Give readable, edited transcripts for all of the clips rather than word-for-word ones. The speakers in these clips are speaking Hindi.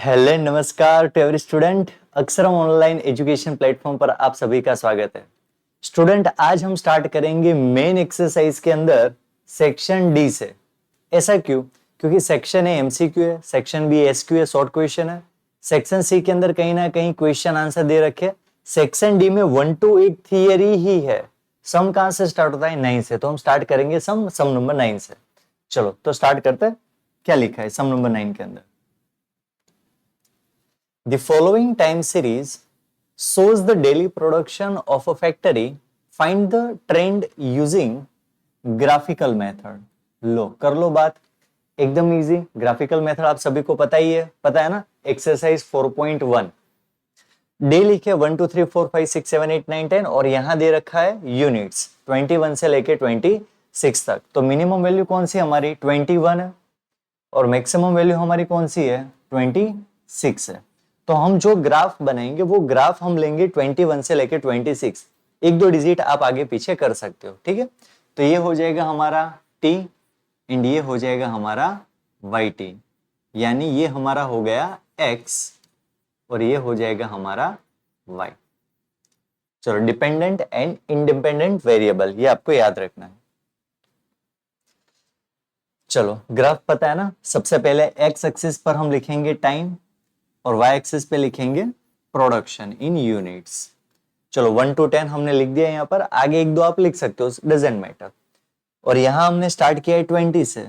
हेलो नमस्कार to every student. Aksharam online education platform पर आप सभी का स्वागत है। स्टूडेंट, आज हम स्टार्ट करेंगे मेन एक्सरसाइज के अंदर सेक्शन डी से। ऐसा क्यों? क्योंकि सेक्शन ए एमसीक्यू है, सेक्शन बी एसक्यू है, शॉर्ट क्वेश्चन है। सेक्शन सी के अंदर कहीं ना कहीं क्वेश्चन आंसर दे रखे। सेक्शन डी में 1 to 8 थियरी ही है। सम कहां से स्टार्ट होता है? 9 से। तो हम स्टार्ट करेंगे सम नंबर 9 से। चलो तो स्टार्ट करते हैं। क्या लिखा है सम नंबर 9 के अंदर? The following time series shows the daily production of a factory. Find the trend using graphical method. लो कर लो बात, एकदम इजी। ग्राफिकल मेथड आप सभी को पता ही है, पता है ना। एक्सरसाइज 4.1 डे लिखे 1 2 3 4 5 6 7 8 9 10 और यहां दे रखा है यूनिट्स 21 से लेके 26 तक। तो मिनिमम वैल्यू कौन सी हमारी 21 है और मैक्सिमम वैल्यू हमारी कौन सी है 26 है। तो हम जो ग्राफ बनाएंगे वो ग्राफ हम लेंगे 21 से लेके 26। एक दो डिजिट आप आगे पीछे कर सकते हो, ठीक है। तो ये हो जाएगा हमारा t एंड ये हो जाएगा हमारा yt, यानी ये हमारा हो गया x और ये हो जाएगा हमारा y। चलो, डिपेंडेंट एंड इंडिपेंडेंट वेरिएबल ये आपको याद रखना है। चलो, ग्राफ पता है ना। सबसे पहले x एक्सिस पर हम लिखेंगे टाइम और y एक्सिस पे लिखेंगे प्रोडक्शन इन यूनिट्स। चलो 1 to 10 हमने लिख दिया यहाँ पर, आगे एक दो आप लिख सकते हो, डजेंट मैटर। और यहाँ हमने स्टार्ट किया है 20 से,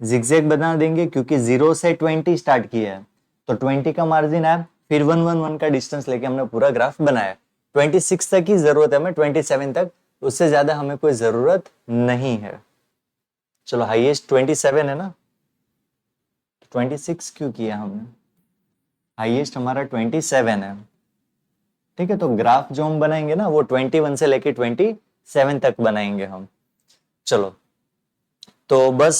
जिगजैग बना देंगे क्योंकि 0 से 20 स्टार्ट किया है। तो 20 का मार्जिन है, फिर 1 1 1 का डिस्टेंस लेके हमने पूरा ग्राफ बनाया। 26 तक की जरूरत है हमें, 27 तक, उससे ज्यादा हमें कोई जरूरत नहीं है। चलो, हाईएस्ट 27 है ना, 26 क्यों किया हमने? हाईएस्ट हमारा 27 है, ठीक है। तो ग्राफ जो हम बनाएंगे ना वो 21 से लेके 27 तक बनाएंगे हम। चलो तो बस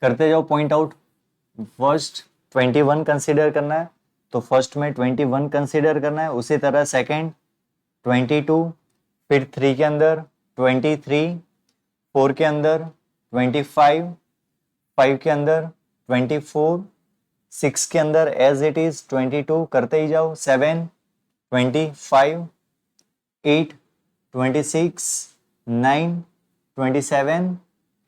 करते जाओ पॉइंट आउट। फर्स्ट 21 कंसीडर करना है, तो फर्स्ट में 21 कंसीडर करना है। उसी तरह सेकंड 22, फिर 3 के अंदर 23, 4 के अंदर 25, 5 के अंदर 24, 6 के अंदर एज इट इज 22 करते ही जाओ। 7, 25, 8, 26, 9, 27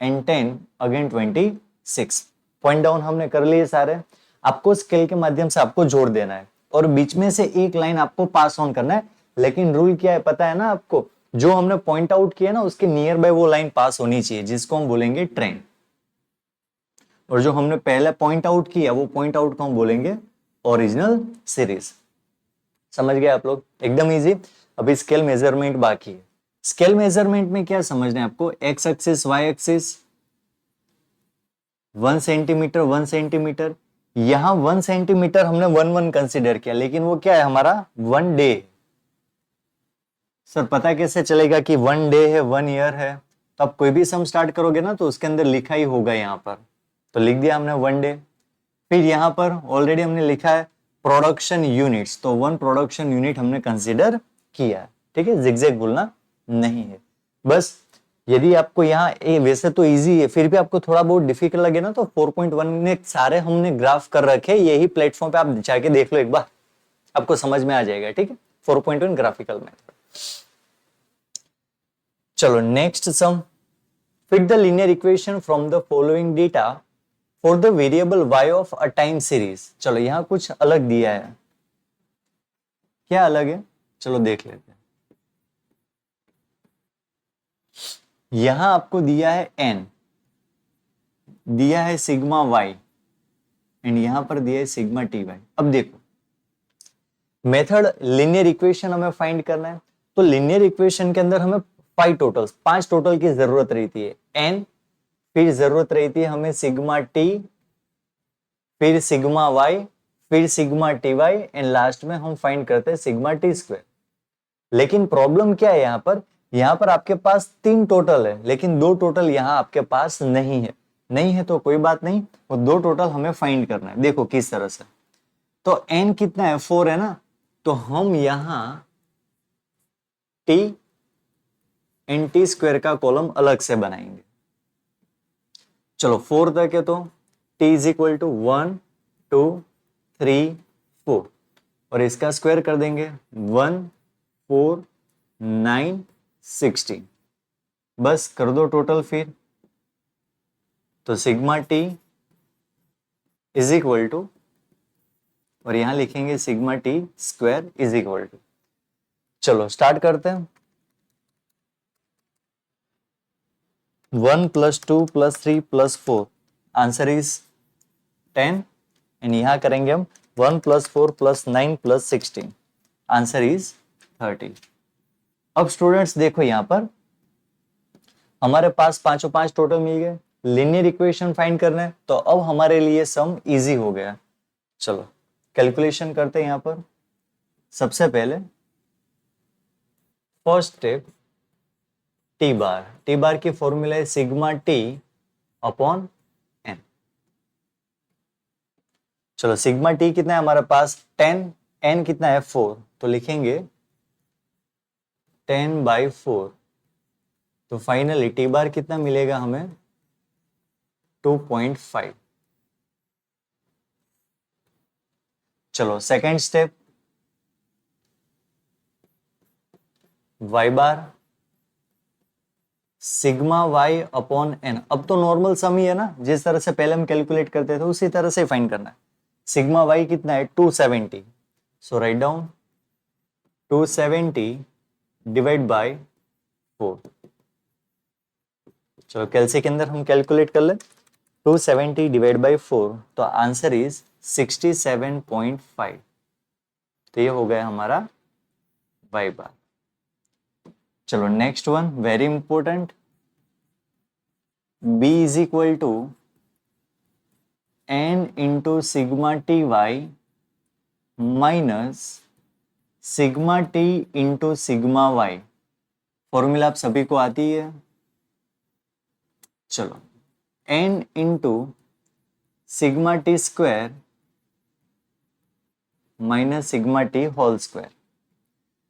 एंड 10 अगेन 26। पॉइंट डाउन हमने कर लिए सारे। आपको स्केल के माध्यम से आपको जोड़ देना है और बीच में से एक लाइन आपको पास ऑन करना है। लेकिन रूल क्या है पता है ना आपको? जो हमने पॉइंट आउट किया ना उसके नियर बाय वो लाइन पास होनी चाहिए, जिसको हम बोलेंगे ट्रेंड। और जो हमने पहले पॉइंट आउट किया वो पॉइंट आउट को हम बोलेंगे ओरिजिनल सीरीज। समझ गए आप लोग? एकदम इजी। अभी स्केल मेजरमेंट बाकी है। स्केल मेजरमेंट में क्या समझना है आपको? X axis, Y axis, 1 centimetre 1 centimetre. यहां 1 सेंटीमीटर हमने 1 1 कंसीडर किया, लेकिन वो क्या है हमारा 1 डे। सर पता कैसे चलेगा कि 1 डे है 1 ईयर है? तो आप कोई भी सम स्टार्ट करोगे ना तो उसके अंदर लिखा ही होगा यहाँ पर। तो लिख दिया हमने 1 डे। फिर यहाँ पर ऑलरेडी हमने लिखा है प्रोडक्शन यूनिट्स, तो 1 प्रोडक्शन यूनिट हमने कंसीडर किया है, ठीक है। जिगजैग बोलना नहीं है बस। यदि आपको यहाँ वैसे तो इजी है, फिर भी आपको थोड़ा बहुत डिफिकल्ट लगे ना तो 4.1 में सारे हमने ग्राफ कर रखे, यही प्लेटफॉर्म पे आप जाके देख लो एक बार, आपको समझ में आ जाएगा, ठीक है। 4.1 ग्राफिकल मेथड। चलो next sum. Fit the linear equation from the following data for the variable y of a time series. चलो यहाँ कुछ अलग दिया है। क्या अलग है? चलो देख लेते हैं। यहां आपको दिया है n, दिया है सिग्मा y एंड यहां पर दिया है सिग्मा टी वाई। अब देखो मेथड लीनियर इक्वेशन हमें फाइंड करना है, तो लीनियर इक्वेशन के अंदर हमें 5 टोटल की जरूरत रहती है। n, फिर जरूरत रहती है हमें सिग्मा टी, फिर सिग्मा y, फिर sigma T Y and last में हम फाइंड करते हैं सिग्मा टी स्क्वायर। लेकिन प्रॉब्लम क्या है यहाँ पर आपके पास 3 टोटल है, लेकिन 2 टोटल यहाँ आपके पास नहीं है। नहीं है तो कोई बात नहीं, वो 2 टोटल हमें फाइंड करना है। देखो किस तरह से। तो n कितना है 4 है ना, तो हम यहां t एंड टी स्क्वायर का कॉलम अलग से बनाएंगे। चलो 4 तक है तो t इज इक्वल टू 1 2 3 4 और इसका स्क्वायर कर देंगे 1 4 9 16। बस कर दो टोटल फिर। तो sigma T is equal to, और यहां लिखेंगे sigma T square is equal to, चलो स्टार्ट करते हैं। 1 + 2 + 3 + 4 आंसर इज 10 एंड यहां करेंगे हम 1 + 4 + 9 + 16 आंसर इज 30। अब स्टूडेंट्स देखो यहां पर हमारे पास पांचों पांच टोटल मिल गए, लीनियर इक्वेशन फाइंड करना है तो अब हमारे लिए सम इजी हो गया। चलो कैलकुलेशन करते हैं यहां पर। सबसे पहले फर्स्ट स्टेप टी बार की फॉर्मूला है सिग्मा टी अपॉन एन। चलो सिग्मा टी कितना है हमारे पास 10, एन कितना है 4, तो लिखेंगे 10/4। तो फाइनली टी बार कितना मिलेगा हमें 2.5। चलो सेकेंड स्टेप वाई बार सिग्मा वाई अपॉन एन। अब तो नॉर्मल सम ही है ना, जिस तरह से पहले हम कैलकुलेट करते थे उसी तरह से फाइंड करना है। सिग्मा वाई कितना है 270, सो राइट डाउन 270 डिवाइड बाय 4। चलो कैलसी के अंदर हम कैलकुलेट कर ले 270 डिवाइड बाय 4, तो आंसर इज 67.5। तो ये हो गया हमारा वाई बार। चलो next one very important, b is equal to n into sigma T Y minus sigma T into sigma Y. Formula आप सभी को आती है। चलो n into sigma T square minus sigma T whole square.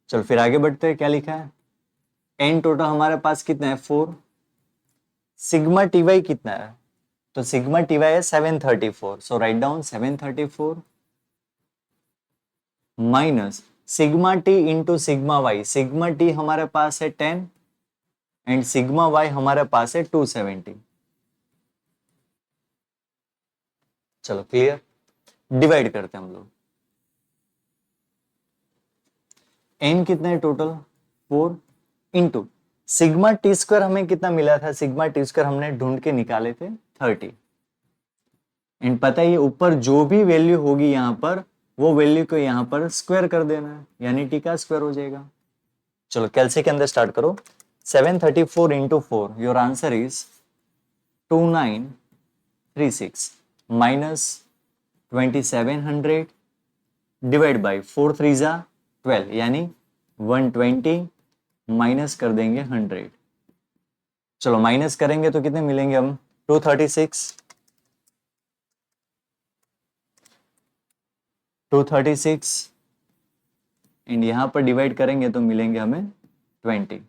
चलो फिर आगे बढ़ते हैं, क्या लिखा है n टोटल हमारे पास कितना है 4, सिग्मा टी वाई कितना है, तो सिग्मा टी वाई है 734, so write down 734 minus sigma T into sigma Y. Sigma T हमारे पास है 10 एंड सिग्मा वाई हमारे पास है 270। चलो क्लियर, डिवाइड करते हैं हम लोग। n कितना है total 4 into sigma T square हमें कितना मिला था, सिग्मा टी स्क्वायर हमने ढूंढ के निकाले थे 30। एंड पता है ये ऊपर जो भी वैल्यू होगी यहां पर वो वैल्यू को यहां पर स्क्वायर कर देना है, यानी टी का स्क्वायर हो जाएगा। चलो कैलसी के अंदर स्टार्ट करो 734 into 4, your answer is 2936 minus 2700 divide by 4 3 जा 12, यानी 120 माइनस कर देंगे 100। चलो माइनस करेंगे तो कितने मिलेंगे हम 236 एंड यहां पर डिवाइड करेंगे तो मिलेंगे हमें 20।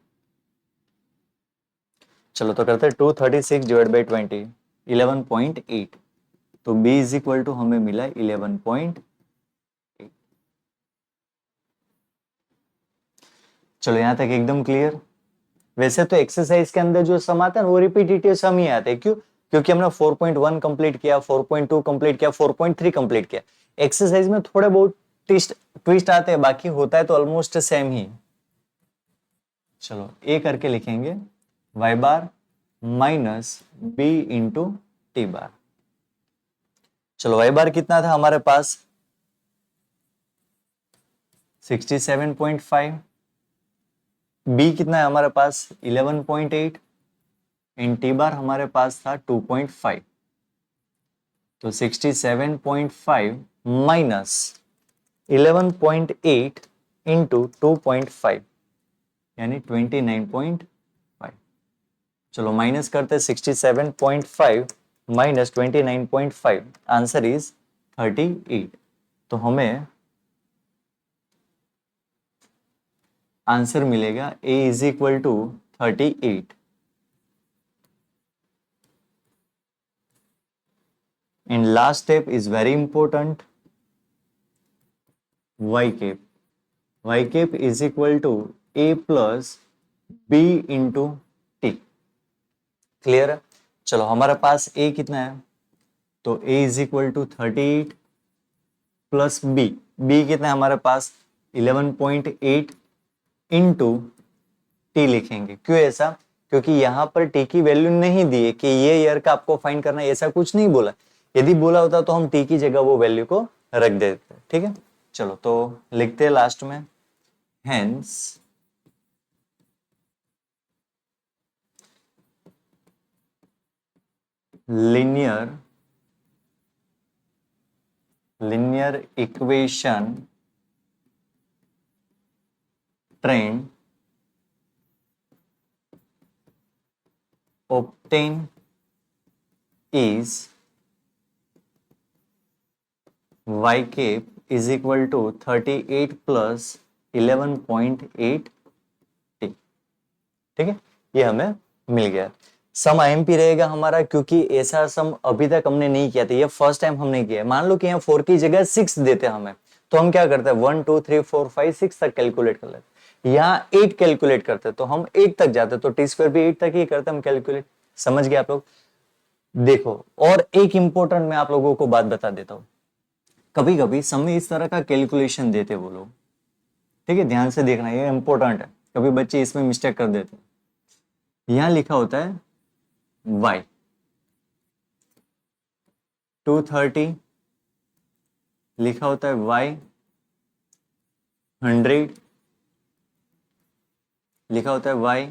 चलो तो करते हैं 236 डिवाइड बाई 20 11.8, तो b इज इक्वल टू हमें मिला 11.8। चलो यहां तक एकदम क्लियर। वैसे तो एक्सरसाइज के अंदर जो सम आता है वो रिपीटेटिव सम ही आते हैं, क्यों, क्योंकि हमने 4.1 कंप्लीट किया, 4.2 कंप्लीट किया, 4.3 कंप्लीट किया। एक्सरसाइज में थोड़े बहुत ट्विस्ट आते हैं, बाकी होता है तो ऑलमोस्ट सेम ही। चलो ए करके लिखेंगे Y bar minus B into T bar. चलो वाई बार कितना था हमारे पास 67.5, बी कितना है हमारे पास 11.8 एंड टी बार हमारे पास था 2.5। तो 67.5 माइनस 11.8 इंटू 2.5 यानी 29.5। चलो माइनस करते 67.5 माइनस 29.5, आंसर इज 38। तो हमें आंसर मिलेगा a is equal to 38। And last step is very important, Y cap, Y cap is equal to A plus B into T. Clear है? चलो हमारे पास ए कितना है, तो A is equal to 38 plus B, B कितना है हमारे पास 11.8 इंटू टी लिखेंगे। क्यों ऐसा? क्योंकि यहाँ पर टी की वैल्यू नहीं दी है कि ये ईयर का आपको फाइंड करना है, ऐसा कुछ नहीं बोला। यदि बोला होता तो हम टी की जगह वो वैल्यू को रख देते। ठीक है, चलो तो लिखते हैं लास्ट में, hence linear equation trend obtained is y cap is equal to 38 plus 11.8 t। ठीक है, ये हमें मिल गया। सम आईएमपी रहेगा हमारा, क्योंकि ऐसा सम अभी तक हमने नहीं किया था, ये फर्स्ट टाइम हमने किया है। मान लो कि यहाँ 4 की जगह 6 देते हमें, तो हम क्या करते हैं 1 2 3 4 5 6 तक कैलकुलेट कर लेते। यहाँ 8 कैलकुलेट करते तो हम 8 तक जाते, तो टी स्क्वायर भी 8 तक ही करते हम कैलकुलेट। समझ गए आप लोग? देखो, और एक इंपॉर्टेंट मैं आप लोगों को बात बता देता हूँ, कभी कभी सम में इस तरह का कैलकुलेशन देते वो लोग। ठीक है, ध्यान से देखना, ये इंपॉर्टेंट है, कभी बच्चे इसमें मिस्टेक कर देते हैं। यहां लिखा होता है y 230, लिखा होता है y 100, लिखा होता है y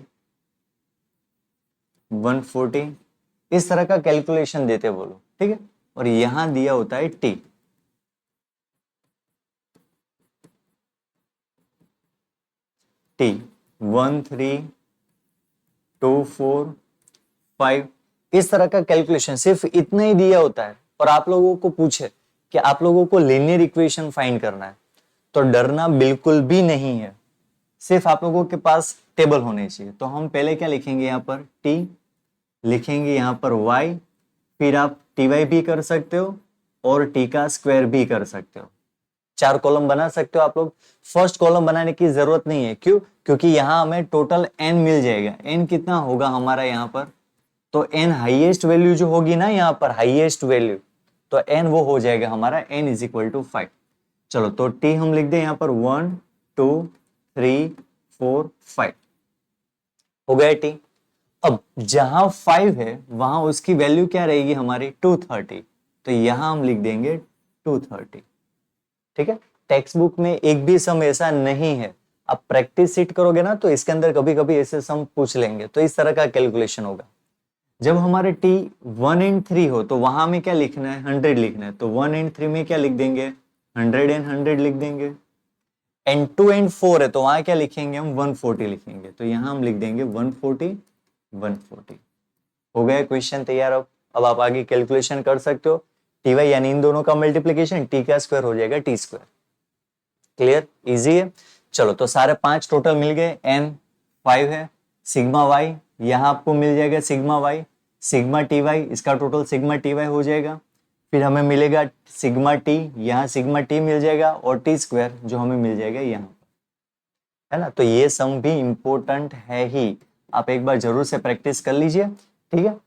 140। इस तरह का कैलकुलेशन देते वो लोग। ठीक है, और यहां दिया होता है t, t 1 3 2 4 5। इस तरह का कैलकुलेशन सिर्फ इतना ही दिया होता है, और आप लोगों को पूछे कि आप लोगों को लीनियर इक्वेशन फाइंड करना है, तो डरना बिल्कुल भी नहीं है, सिर्फ आप लोगों के पास टेबल होने चाहिए। तो हम पहले क्या लिखेंगे, यहाँ पर t लिखेंगे, यहाँ पर y, फिर आप ty भी कर सकते हो और t का स्क्वायर भी कर सकते हो। 4 कॉलम बना सकते हो आप लोग। फर्स्ट कॉलम बनाने की जरूरत नहीं है, क्यों? क्योंकि यहाँ हमें टोटल n मिल जाएगा। n कितना होगा हमारा यहाँ पर, तो n हाईएस्ट वैल्यू जो होगी ना यहाँ पर, हाईएस्ट वैल्यू, तो n वो हो जाएगा हमारा n इज इक्वल टू 5। चलो तो t हम लिख दें यहाँ पर 1 2 3 4 5 हो गया t। अब जहां 5 है वहां उसकी वैल्यू क्या रहेगी हमारी 230, तो यहां हम लिख देंगे 230। ठीक है, टेक्स्ट बुक में एक भी सम ऐसा नहीं है, आप प्रैक्टिस सीट करोगे ना तो इसके अंदर कभी कभी ऐसे सम पूछ लेंगे, तो इस तरह का कैलकुलेशन होगा। जब हमारे t 1 एंड 3 हो तो वहां में क्या लिखना है, 100 लिखना है, तो 1 एंड 3 में क्या लिख देंगे, 100 एंड 100 लिख देंगे। एंड 2 एंड 4 है तो वहां क्या लिखेंगे हम, 140 लिखेंगे, तो यहां हम लिख देंगे 140 140। हो गया क्वेश्चन तैयार। अब आप आगे कैलकुलेशन कर सकते हो, टी वाई यानी इन दोनों का मल्टीप्लीकेशन, टी का स्क्वायर हो जाएगा टी स्क्वायर। क्लियर, इजी है। चलो तो सारे 5 टोटल मिल गए, n 5 है, सिग्मा y यहां आपको मिल जाएगा sigma y, sigma T Y, इसका टोटल सिग्मा टी वाई हो जाएगा। फिर हमें मिलेगा सिग्मा टी, यहाँ सिग्मा टी मिल जाएगा, और टी स्क्वायर जो हमें मिल जाएगा यहाँ, है ना। तो ये सम भी इंपॉर्टेंट है ही, आप एक बार जरूर से प्रैक्टिस कर लीजिए। ठीक है,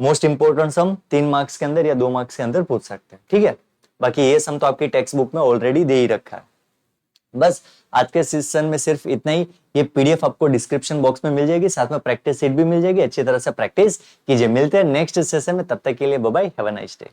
मोस्ट इंपोर्टेंट सम 3 मार्क्स के अंदर या 2 मार्क्स के अंदर पूछ सकते हैं। ठीक है, बाकी ये सम तो आपकी टेक्स्ट बुक में ऑलरेडी दे ही रखा है। बस आज के सेशन में सिर्फ इतना ही। ये पीडीएफ आपको डिस्क्रिप्शन बॉक्स में मिल जाएगी, साथ में प्रैक्टिस सीट भी मिल जाएगी। अच्छी तरह से प्रैक्टिस कीजिए। मिलते हैं नेक्स्ट सेशन में, तब तक के लिए bye bye, have a nice day.